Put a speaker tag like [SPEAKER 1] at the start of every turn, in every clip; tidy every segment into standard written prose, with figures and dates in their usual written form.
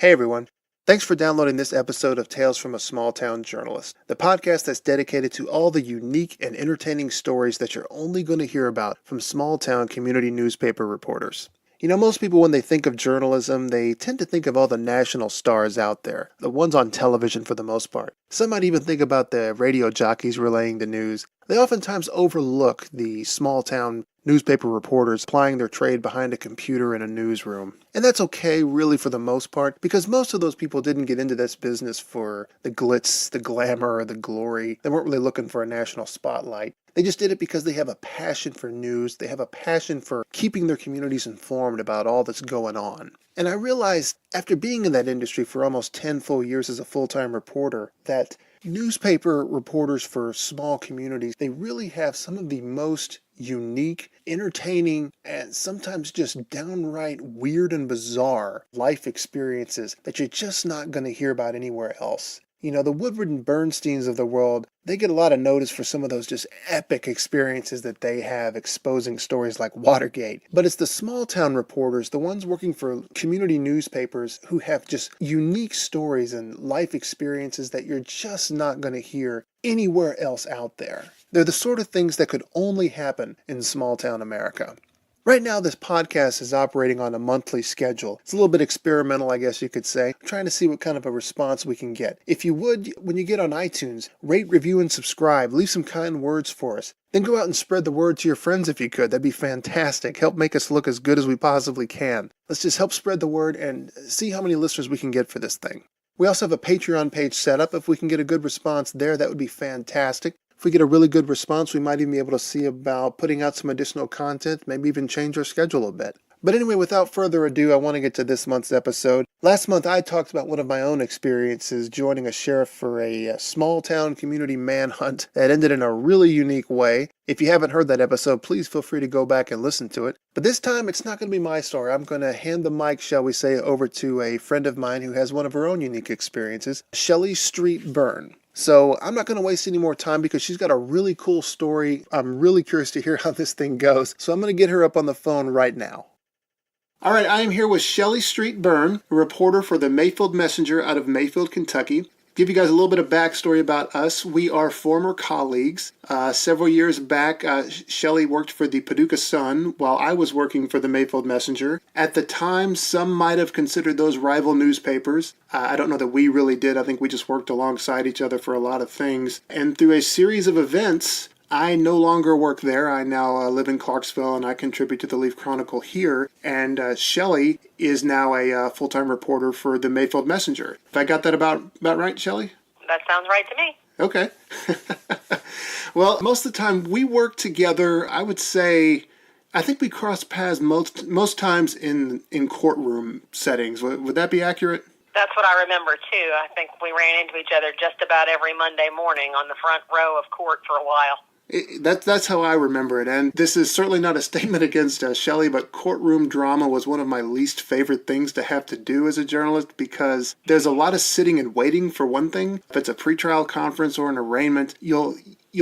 [SPEAKER 1] Hey everyone. Thanks for downloading this episode of Tales from a Small Town Journalist, the podcast that's dedicated to all the unique and entertaining stories that you're only going to hear about from small town community newspaper reporters. You know, most people, when they think of journalism, they tend to think of all the national stars out there, the ones on television for the most part. Some might even think about the radio jockeys relaying the news. They oftentimes overlook the small town newspaper reporters plying their trade behind a computer in a newsroom. And that's okay, really, for the most part, because most of those people didn't get into this business for the glitz, the glamour, or the glory. They weren't really looking for a national spotlight. They just did it because they have a passion for news. They have a passion for keeping their communities informed about all that's going on. And I realized, after being in that industry for almost 10 full years as a full-time reporter, that newspaper reporters for small communities, they really have some of the most unique, entertaining, and sometimes just downright weird and bizarre life experiences that you're just not going to hear about anywhere else. You know, the Woodward and Bernsteins of the world, they get a lot of notice for some of those just epic experiences that they have exposing stories like Watergate. But it's the small town reporters, the ones working for community newspapers, who have just unique stories and life experiences that you're just not going to hear anywhere else out there. They're the sort of things that could only happen in small town America. Right now, this podcast is operating on a monthly schedule. It's a little bit experimental, I guess you could say. I'm trying to see what kind of a response we can get. If you would, when you get on iTunes, rate, review, and subscribe. Leave some kind words for us. Then go out and spread the word to your friends if you could. That'd be fantastic. Help make us look as good as we possibly can. Let's just help spread the word and see how many listeners we can get for this thing. We also have a Patreon page set up. If we can get a good response there, that would be fantastic. If we get a really good response, we might even be able to see about putting out some additional content, maybe even change our schedule a bit. But anyway, without further ado, I want to get to this month's episode. Last month, I talked about one of my own experiences joining a sheriff for a small town community manhunt that ended in a really unique way. If you haven't heard that episode, please feel free to go back and listen to it. But this time, it's not going to be my story. I'm going to hand the mic, shall we say, over to a friend of mine who has one of her own unique experiences, Shelley Street Byrne. So I'm not going to waste any more time because she's got a really cool story. I'm really curious to hear how this thing goes. So I'm going to get her up on the phone right now. All right, I am here with Shelley Street Byrne, a reporter for the Mayfield Messenger out of Mayfield, Kentucky. Give you guys a little bit of backstory about us. We are former colleagues. Several years back, Shelley worked for the Paducah Sun while I was working for the Mayfield Messenger. At the time, some might have considered those rival newspapers. I don't know that we really did. I think we just worked alongside each other for a lot of things. And through a series of events, I no longer work there. I now live in Clarksville, and I contribute to the Leaf Chronicle here. And Shelley is now a full-time reporter for the Mayfield Messenger. Have I got that about right, Shelley?
[SPEAKER 2] That sounds right to me.
[SPEAKER 1] Okay. Well, most of the time we work together. I would say, I think we cross paths most times in courtroom settings. Would that be accurate?
[SPEAKER 2] That's what I remember, too. I think we ran into each other just about every Monday morning on the front row of court for a while.
[SPEAKER 1] That's how I remember it, and this is certainly not a statement against Shelley, but courtroom drama was one of my least favorite things to have to do as a journalist because there's a lot of sitting and waiting, for one thing. If it's a pretrial conference or an arraignment, you'll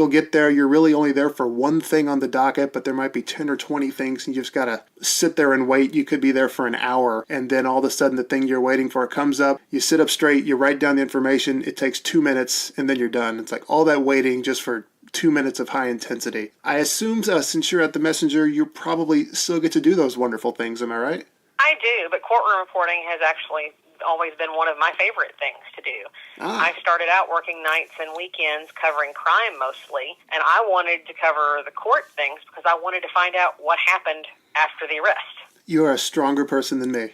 [SPEAKER 1] get there, you're really only there for one thing on the docket, but there might be 10 or 20 things, and you just gotta sit there and wait. You could be there for an hour, and then all of a sudden the thing you're waiting for comes up, you sit up straight, you write down the information, it takes 2 minutes, and then you're done. It's like all that waiting just for 2 minutes of high intensity. I assume since you're at the Messenger, you probably still get to do those wonderful things, am I right?
[SPEAKER 2] I do, but courtroom reporting has actually always been one of my favorite things to do. I started out working nights and weekends covering crime mostly, and I wanted to cover the court things because I wanted to find out what happened after the arrest.
[SPEAKER 1] You are a stronger person than me.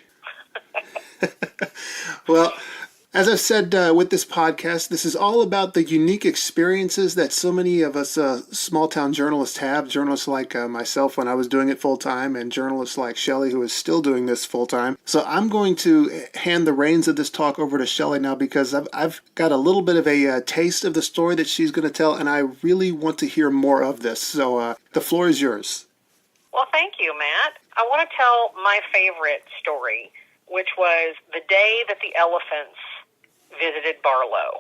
[SPEAKER 1] Well, as I've said with this podcast, this is all about the unique experiences that so many of us small-town journalists have, journalists like myself when I was doing it full-time, and journalists like Shelley, who is still doing this full-time. So I'm going to hand the reins of this talk over to Shelley now because I've got a little bit of a taste of the story that she's going to tell, and I really want to hear more of this. So the floor is yours.
[SPEAKER 2] Well, thank you, Matt. I want to tell my favorite story, which was the day that the elephants visited Barlow.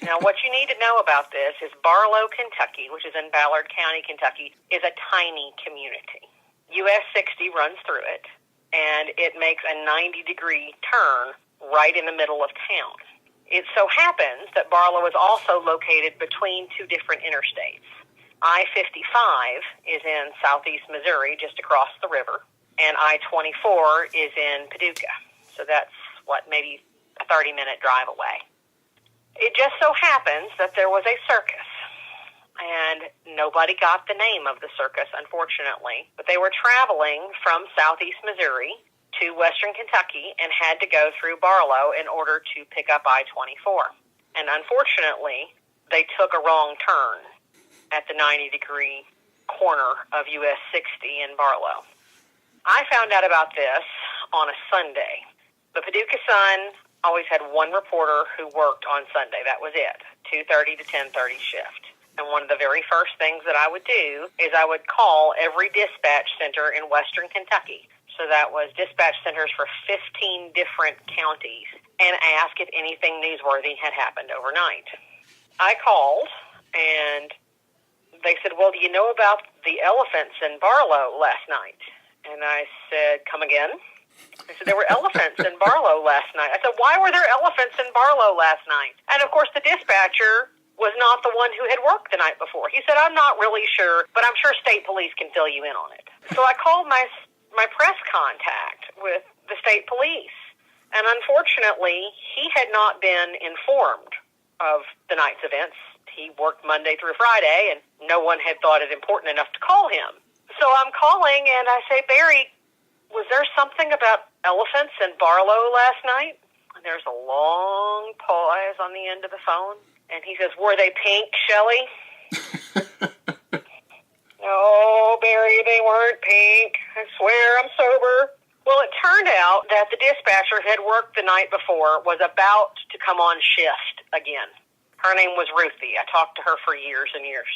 [SPEAKER 2] Now, what you need to know about this is Barlow, Kentucky, which is in Ballard County, Kentucky, is a tiny community. US 60 runs through it, and it makes a 90-degree turn right in the middle of town. It so happens that Barlow is also located between two different interstates. I-55 is in southeast Missouri, just across the river, and I-24 is in Paducah. So that's, maybe a 30-minute drive away. It just so happens that there was a circus, and nobody got the name of the circus, unfortunately, but they were traveling from southeast Missouri to western Kentucky and had to go through Barlow in order to pick up I-24. And unfortunately, they took a wrong turn at the 90-degree corner of US 60 in Barlow. I found out about this on a Sunday. The Paducah Sun always had one reporter who worked on Sunday. That was it, 2:30 to 10:30 shift. And one of the very first things that I would do is I would call every dispatch center in western Kentucky. So that was dispatch centers for 15 different counties, and ask if anything newsworthy had happened overnight. I called, and they said, well, do you know about the elephants in Barlow last night? And I said, come again? They said, there were elephants in Barlow last night. I said, why were there elephants in Barlow last night? And, of course, the dispatcher was not the one who had worked the night before. He said, I'm not really sure, but I'm sure state police can fill you in on it. So I called my press contact with the state police, and unfortunately, he had not been informed of the night's events. He worked Monday through Friday, and no one had thought it important enough to call him. So I'm calling, and I say, Barry, was there something about elephants in Barlow last night? And there's a long pause on the end of the phone, and he says, were they pink, Shelley? No, Barry, they weren't pink. I swear I'm sober. Well, it turned out that the dispatcher who had worked the night before was about to come on shift again. Her name was Ruthie. I talked to her for years and years.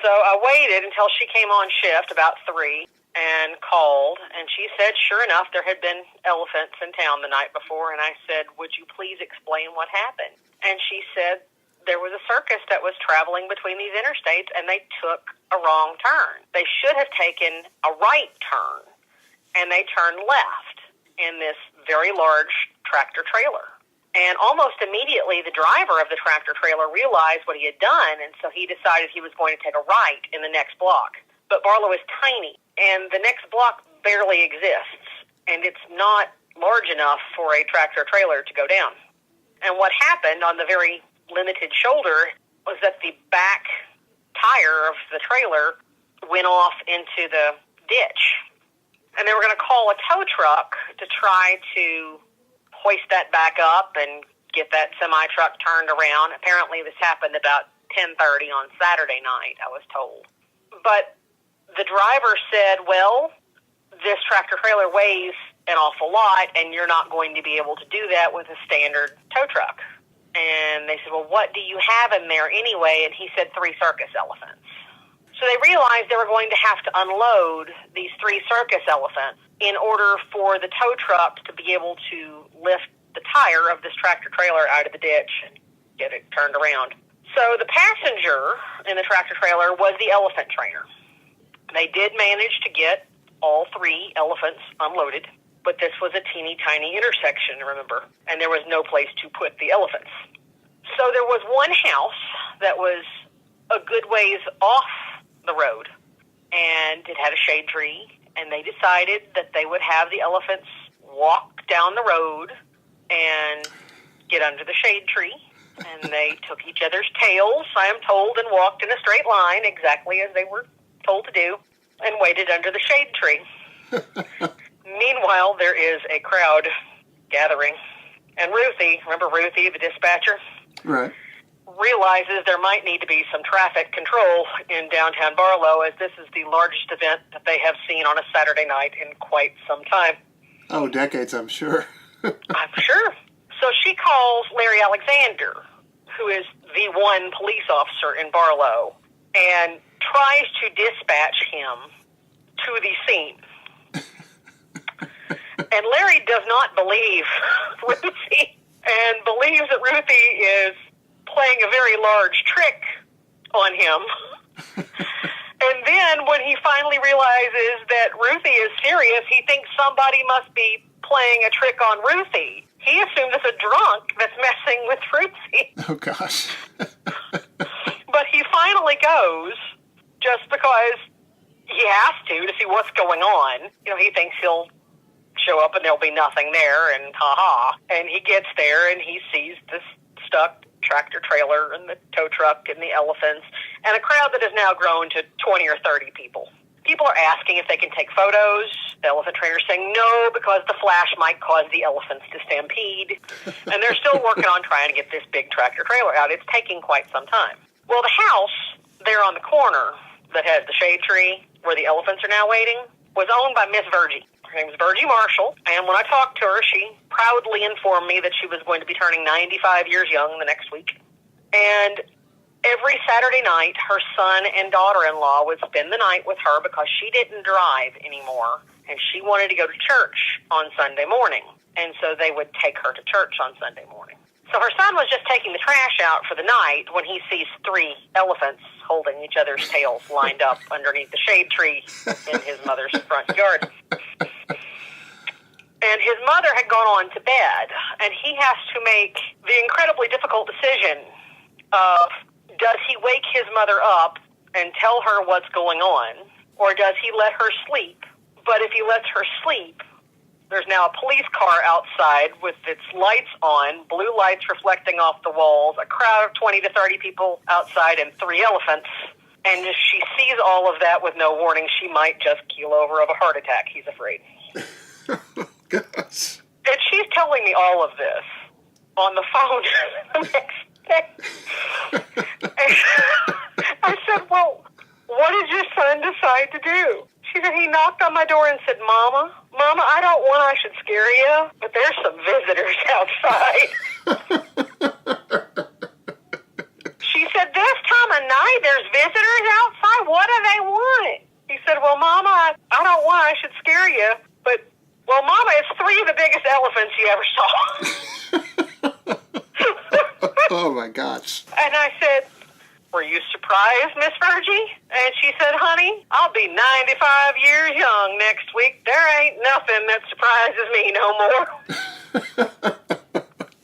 [SPEAKER 2] So I waited until she came on shift about 3 and called, and she said, sure enough, there had been elephants in town the night before, and I said, would you please explain what happened? And she said, there was a circus that was traveling between these interstates, and they took a wrong turn. They should have taken a right turn, and they turned left in this very large tractor trailer. And almost immediately, the driver of the tractor trailer realized what he had done, and so he decided he was going to take a right in the next block. But Barlow is tiny, and the next block barely exists, and it's not large enough for a tractor trailer to go down. And what happened on the very limited shoulder was that the back tire of the trailer went off into the ditch. And they were going to call a tow truck to try to hoist that back up and get that semi-truck turned around. Apparently this happened about 10:30 on Saturday night, I was told. But the driver said, well, this tractor trailer weighs an awful lot, and you're not going to be able to do that with a standard tow truck. And they said, well, what do you have in there anyway? And he said 3 circus elephants. So they realized they were going to have to unload these 3 circus elephants in order for the tow truck to be able to lift the tire of this tractor trailer out of the ditch and get it turned around. So the passenger in the tractor trailer was the elephant trainer. They did manage to get all 3 elephants unloaded, but this was a teeny tiny intersection, remember, and there was no place to put the elephants. So there was one house that was a good ways off the road, and it had a shade tree, and they decided that they would have the elephants walk down the road and get under the shade tree. And they took each other's tails, I am told, and walked in a straight line, exactly as they were told to do, and waited under the shade tree. Meanwhile, there is a crowd gathering. And Ruthie, remember Ruthie, the dispatcher?
[SPEAKER 1] Right.
[SPEAKER 2] Realizes there might need to be some traffic control in downtown Barlow, as this is the largest event that they have seen on a Saturday night in quite some time.
[SPEAKER 1] Oh, decades, I'm sure.
[SPEAKER 2] I'm sure. So she calls Larry Alexander, who is the one police officer in Barlow, and tries to dispatch him to the scene. And Larry does not believe Ruthie, and believes that Ruthie is playing a very large trick on him. And then when he finally realizes that Ruthie is serious, he thinks somebody must be playing a trick on Ruthie. He assumed it's a drunk that's messing with Fruitsy.
[SPEAKER 1] Oh, gosh.
[SPEAKER 2] But he finally goes just because he has to see what's going on. He thinks he'll show up and there'll be nothing there, and ha-ha. And he gets there and he sees this stuck tractor trailer and the tow truck and the elephants and a crowd that has now grown to 20 or 30 people. People are asking if they can take photos. The elephant trainer's saying no because the flash might cause the elephants to stampede. And they're still working on trying to get this big tractor trailer out. It's taking quite some time. Well, the house there on the corner that has the shade tree where the elephants are now waiting was owned by Miss Virgie. Her name was Virgie Marshall, and when I talked to her, she proudly informed me that she was going to be turning 95 years young the next week. And every Saturday night, her son and daughter-in-law would spend the night with her because she didn't drive anymore, and she wanted to go to church on Sunday morning. And so they would take her to church on Sunday morning. So her son was just taking the trash out for the night when he sees 3 elephants holding each other's tails lined up underneath the shade tree in his mother's front yard. And his mother had gone on to bed, and he has to make the incredibly difficult decision of, does he wake his mother up and tell her what's going on, or does he let her sleep? But if he lets her sleep, there's now a police car outside with its lights on, blue lights reflecting off the walls, a crowd of 20 to 30 people outside, and 3 elephants. And if she sees all of that with no warning, she might just keel over of a heart attack, he's afraid.
[SPEAKER 1] Gosh.
[SPEAKER 2] And she's telling me all of this on the phone the next day. I said, well, what did your son decide to do? She said, he knocked on my door and said, Mama, I don't want I should scare you, but there's some visitors outside. She said, this time of night there's visitors outside? What do they want? He said, well, Mama, I don't want I should scare you, but, well, Mama, it's 3 of the biggest elephants you ever saw.
[SPEAKER 1] Oh, my gosh.
[SPEAKER 2] And I said, were you surprised, Miss Virgie? And she said, honey, I'll be 95 years young next week. There ain't nothing that surprises me no more.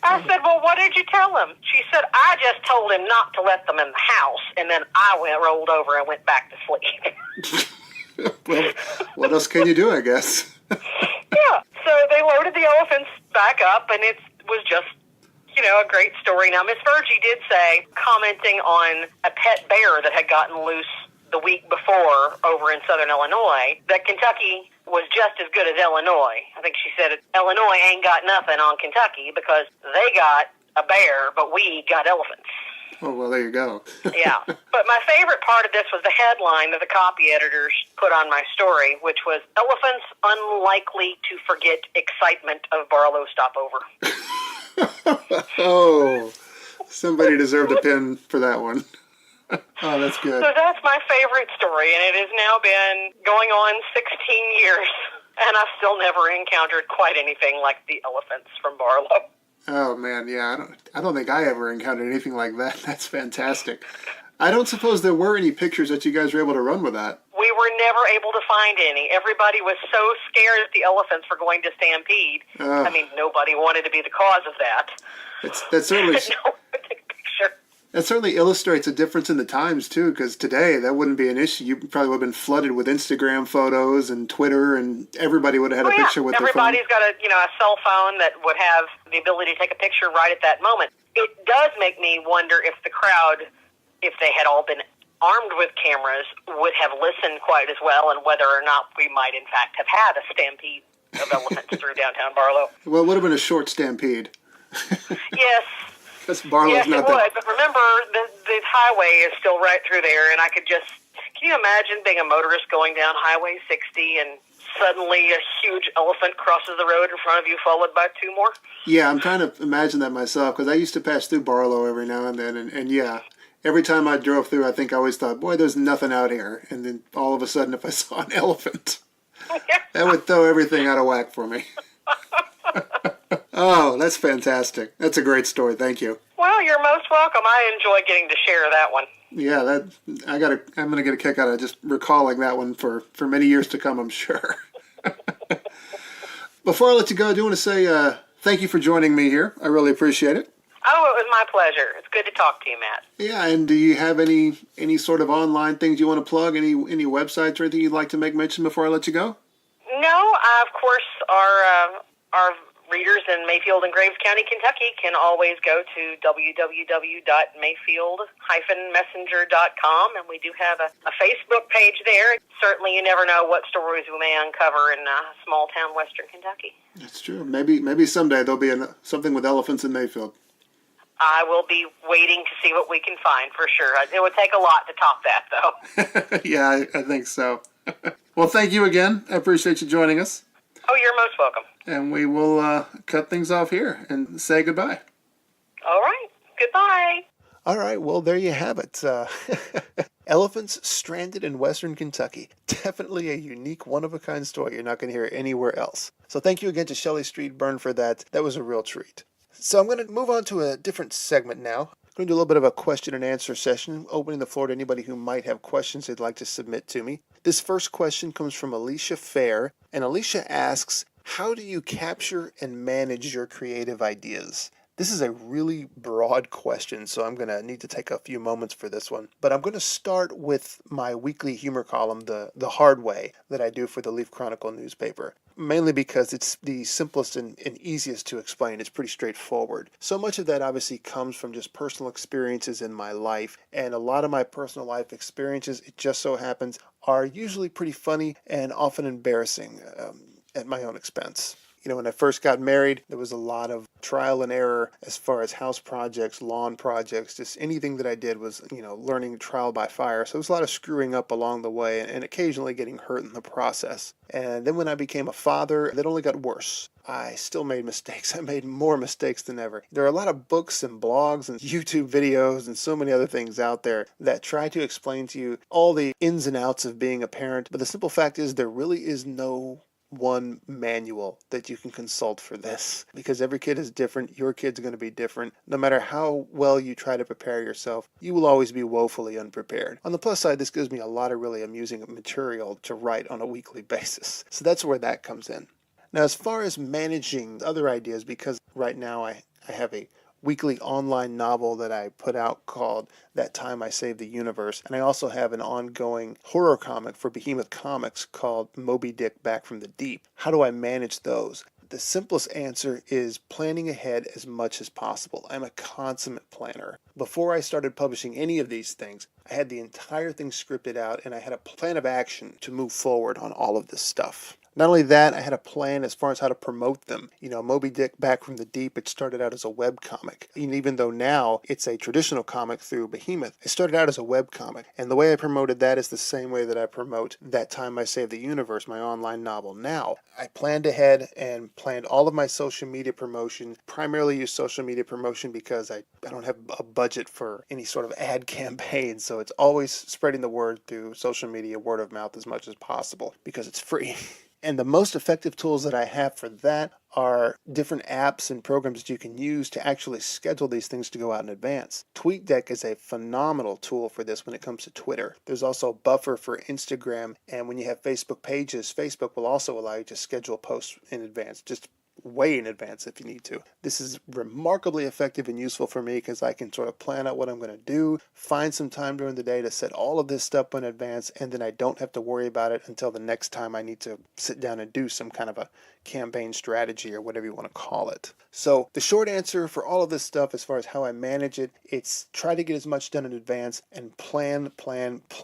[SPEAKER 2] I said, well, what did you tell him? She said, I just told him not to let them in the house, and then I rolled over and went back to sleep.
[SPEAKER 1] Well, what else can you do, I guess?
[SPEAKER 2] Yeah, so they loaded the elephants back up, and it was just, a great story. Now, Miss Virgie did say, commenting on a pet bear that had gotten loose the week before over in southern Illinois, that Kentucky was just as good as Illinois. I think she said, Illinois ain't got nothing on Kentucky because they got a bear, but we got elephants.
[SPEAKER 1] Oh, well, there you go.
[SPEAKER 2] Yeah. But my favorite part of this was the headline that the copy editors put on my story, which was, Elephants Unlikely to Forget Excitement of Barlow Stopover.
[SPEAKER 1] Oh, somebody deserved a pin for that one. Oh, that's good.
[SPEAKER 2] So that's my favorite story, and it has now been going on 16 years, and I've still never encountered quite anything like the elephants from Barlow.
[SPEAKER 1] Oh, man, yeah, I don't think I ever encountered anything like that. That's fantastic. I don't suppose there were any pictures that you guys were able to run with that.
[SPEAKER 2] We were never able to find any. Everybody was so scared that the elephants were going to stampede. I mean, nobody wanted to be the cause of that.
[SPEAKER 1] That certainly...
[SPEAKER 2] No one took a picture.
[SPEAKER 1] That certainly illustrates a difference in the times, too, because today that wouldn't be an issue. You probably would have been flooded with Instagram photos and Twitter, and everybody would have had a picture with their phone.
[SPEAKER 2] Everybody's got a cell phone that would have the ability to take a picture right at that moment. It does make me wonder if the crowd, if they had all been armed with cameras, would have listened quite as well, and whether or not we might, in fact, have had a stampede of elephants through downtown Barlow.
[SPEAKER 1] Well, it would have been a short stampede.
[SPEAKER 2] Yes.
[SPEAKER 1] Barlow's
[SPEAKER 2] yes, it would. But remember, the highway is still right through there, and I could just... Can you imagine being a motorist going down Highway 60 and suddenly a huge elephant crosses the road in front of you, followed by 2 more?
[SPEAKER 1] Yeah, I'm trying to imagine that myself, because I used to pass through Barlow every now and then, and yeah, every time I drove through, I think I always thought, boy, there's nothing out here. And then all of a sudden, if I saw an elephant, that would throw everything out of whack for me. Oh, that's fantastic. That's a great story. Thank you.
[SPEAKER 2] Well, you're most welcome. I enjoy getting to share that one.
[SPEAKER 1] Yeah, I'm gonna get a kick out of just recalling that one for many years to come, I'm sure. Before I let you go, I do want to say thank you for joining me here. I really appreciate it.
[SPEAKER 2] Oh, it was my pleasure. It's good to talk to you, Matt.
[SPEAKER 1] Yeah, and do you have any sort of online things you want to plug? Any websites or anything you'd like to make mention before I let you go?
[SPEAKER 2] No, of course, our readers in Mayfield and Graves County, Kentucky, can always go to www.mayfield-messenger.com, and we do have a Facebook page there. Certainly, you never know what stories we may uncover in small town Western Kentucky.
[SPEAKER 1] That's true. Maybe someday there'll be something with elephants in Mayfield.
[SPEAKER 2] I will be waiting to see what we can find for sure. It would take a lot to top that, though.
[SPEAKER 1] Yeah, I think so. Well, thank you again. I appreciate you joining us.
[SPEAKER 2] Oh, you're most welcome.
[SPEAKER 1] And we will cut things off here and say goodbye.
[SPEAKER 2] All right. Goodbye.
[SPEAKER 1] All right. Well, there you have it. Elephants stranded in Western Kentucky. Definitely a unique, one-of-a-kind story you're not going to hear anywhere else. So thank you again to Shelley Street Byrne for that. That was a real treat. So I'm going to move on to a different segment now. I'm going to do a little bit of a question and answer session, opening the floor to anybody who might have questions they'd like to submit to me. This first question comes from Alicia Fair, and Alicia asks, how do you capture and manage your creative ideas? This is a really broad question, so I'm going to need to take a few moments for this one. But I'm going to start with my weekly humor column, the hard way, that I do for the Leaf Chronicle newspaper. Mainly because it's the simplest and easiest to explain. It's pretty straightforward. So much of that obviously comes from just personal experiences in my life. And a lot of my personal life experiences, it just so happens, are usually pretty funny and often embarrassing at my own expense. You know, when I first got married, there was a lot of trial and error as far as house projects, lawn projects, just anything that I did was, learning trial by fire. So there was a lot of screwing up along the way and occasionally getting hurt in the process. And then when I became a father, it only got worse. I still made mistakes. I made more mistakes than ever. There are a lot of books and blogs and YouTube videos and so many other things out there that try to explain to you all the ins and outs of being a parent. But the simple fact is there really is no one manual that you can consult for this, because every kid is different. Your kid's going to be different. No matter how well you try to prepare yourself, you will always be woefully unprepared. On the plus side, this gives me a lot of really amusing material to write on a weekly basis. So that's where that comes in. Now, as far as managing other ideas, because right now I have a weekly online novel that I put out called That Time I Saved the Universe. And I also have an ongoing horror comic for Behemoth Comics called Moby Dick Back from the Deep. How do I manage those? The simplest answer is planning ahead as much as possible. I'm a consummate planner. Before I started publishing any of these things, I had the entire thing scripted out and I had a plan of action to move forward on all of this stuff. Not only that, I had a plan as far as how to promote them. Moby Dick Back from the Deep, it started out as a web comic. And even though now it's a traditional comic through Behemoth, it started out as a web comic. And the way I promoted that is the same way that I promote That Time I Saved the Universe, my online novel now. I planned ahead and planned all of my social media promotion, primarily use social media promotion because I don't have a budget for any sort of ad campaign. So it's always spreading the word through social media, word of mouth as much as possible because it's free. And the most effective tools that I have for that are different apps and programs that you can use to actually schedule these things to go out in advance. TweetDeck is a phenomenal tool for this when it comes to Twitter. There's also Buffer for Instagram, and when you have Facebook pages, Facebook will also allow you to schedule posts in advance, just way in advance if you need to. This is remarkably effective and useful for me because I can sort of plan out what I'm going to do, find some time during the day to set all of this stuff in advance, and then I don't have to worry about it until the next time I need to sit down and do some kind of a campaign strategy or whatever you want to call it. So the short answer for all of this stuff as far as how I manage it, it's try to get as much done in advance and plan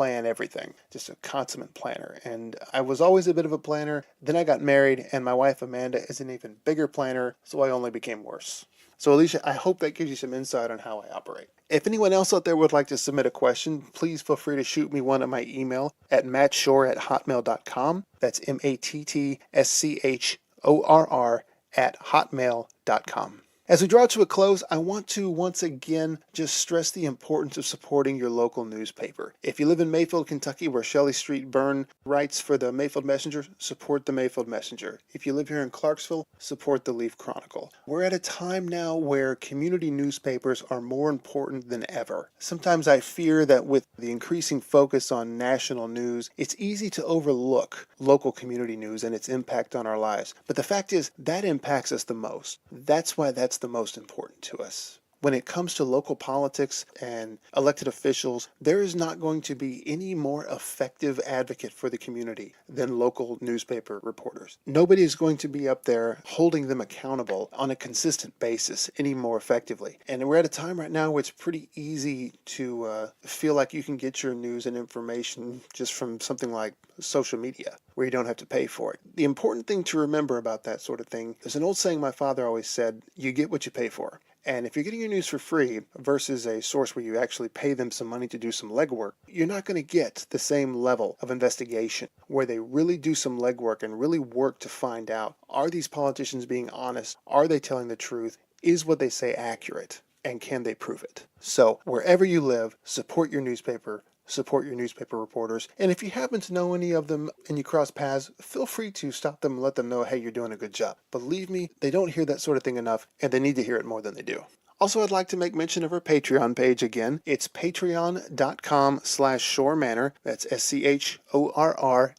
[SPEAKER 1] everything. Just a consummate planner. And I was always a bit of a planner. Then I got married and my wife Amanda is an even bigger planner, so I only became worse. So Alicia, I hope that gives you some insight on how I operate. If anyone else out there would like to submit a question, please feel free to shoot me one at my email at mattshorr@hotmail.com. That's MATTSCHORR@hotmail.com. As we draw to a close, I want to once again just stress the importance of supporting your local newspaper. If you live in Mayfield, Kentucky, where Shelley Street Byrne writes for the Mayfield Messenger, support the Mayfield Messenger. If you live here in Clarksville, support the Leaf Chronicle. We're at a time now where community newspapers are more important than ever. Sometimes I fear that with the increasing focus on national news, it's easy to overlook local community news and its impact on our lives. But the fact is, that impacts us the most. That's why that's the most important to us. When it comes to local politics and elected officials, there is not going to be any more effective advocate for the community than local newspaper reporters. Nobody is going to be up there holding them accountable on a consistent basis any more effectively. And we're at a time right now where it's pretty easy to feel like you can get your news and information just from something like social media, where you don't have to pay for it. The important thing to remember about that sort of thing is an old saying my father always said, you get what you pay for. And if you're getting your news for free versus a source where you actually pay them some money to do some legwork, you're not going to get the same level of investigation where they really do some legwork and really work to find out, are these politicians being honest? Are they telling the truth? Is what they say accurate? And can they prove it? So wherever you live, support your newspaper. Support your newspaper reporters. And if you happen to know any of them and you cross paths, feel free to stop them and let them know, hey, you're doing a good job. Believe me, they don't hear that sort of thing enough, and they need to hear it more than they do. Also, I'd like to make mention of our Patreon page again. It's patreon.com/Shore Manor. That's SCHORRMANOR.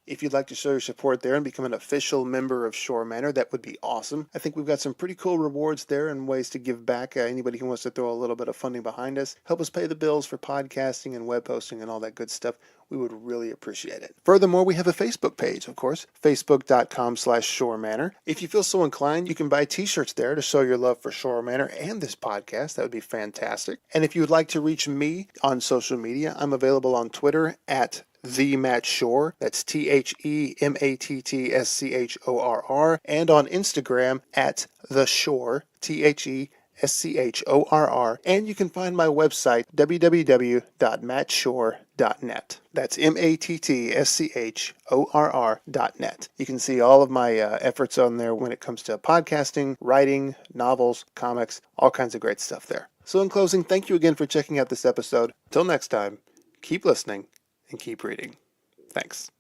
[SPEAKER 1] If you'd like to show your support there and become an official member of Shore Manor, that would be awesome. I think we've got some pretty cool rewards there and ways to give back. Anybody who wants to throw a little bit of funding behind us, help us pay the bills for podcasting and web hosting and all that good stuff. We would really appreciate it. Furthermore, we have a Facebook page, of course, facebook.com/Shore Manor. If you feel so inclined, you can buy t-shirts there to show your love for Shore Manor and this podcast. That would be fantastic. And if you would like to reach me on social media, I'm available on Twitter at @TheMattShore. That's TheMattSchorr. And on Instagram at TheShore, TheSchorr. And you can find my website, www.mattshorr.net. That's MATTSCHORR.net. You can see all of my efforts on there when it comes to podcasting, writing, novels, comics, all kinds of great stuff there. So in closing, thank you again for checking out this episode. Till next time, keep listening and keep reading. Thanks.